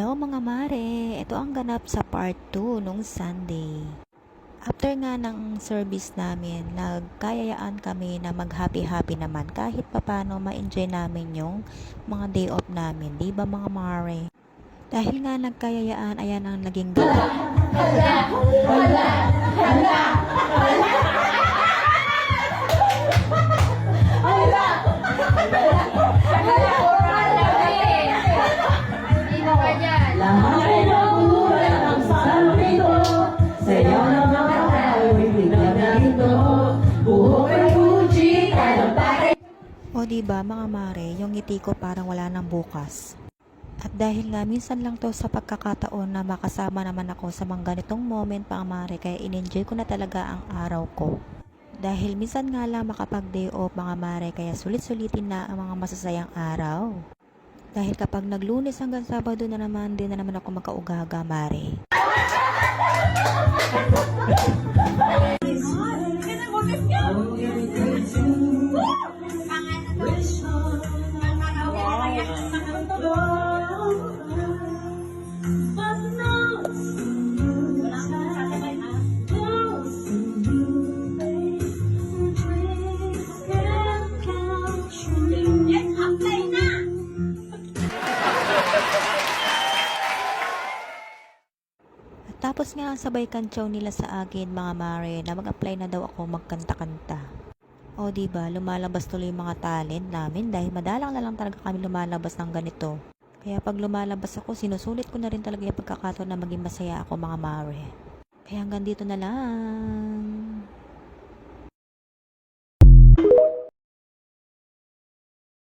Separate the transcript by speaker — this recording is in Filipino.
Speaker 1: Hello mga mare, ito ang ganap sa part 2 nung Sunday. After nga ng service namin, nagkayayaan kami na mag-happy-happy naman kahit papano ma-enjoy namin yung mga day off namin, di ba mga mare? Dahil nga nagkayayaan, ayan ang naging ganap.
Speaker 2: Lahat ay nabuhay ang salito. Sayaw ng mga tao, biglang narito. Buhok ay Gucci, kaya pare.
Speaker 1: O diba mga mare, yung ngiti ko parang wala nang bukas. At dahil nga minsan lang to sa pagkakataon na makasama naman ako sa mga ganitong moment mga mare, kaya in-enjoy ko na talaga ang araw ko. Dahil minsan nga lang makapag day off mga mare, kaya sulit-sulitin na ang mga masasayang araw. Dahil kapag naglunes hanggang Sabado na naman, din na naman ako magkaugaga mare. Tapos nga sabay kantsaw nila sa akin mga mare na mag-apply na daw ako magkanta-kanta. O diba, lumalabas tuloy yung mga talent namin dahil madalang na lang talaga kami lumalabas ng ganito. Kaya pag lumalabas ako, sinusulit ko na rin talaga yung pagkakataon na maging masaya ako mga mare. Kaya hanggang dito na lang.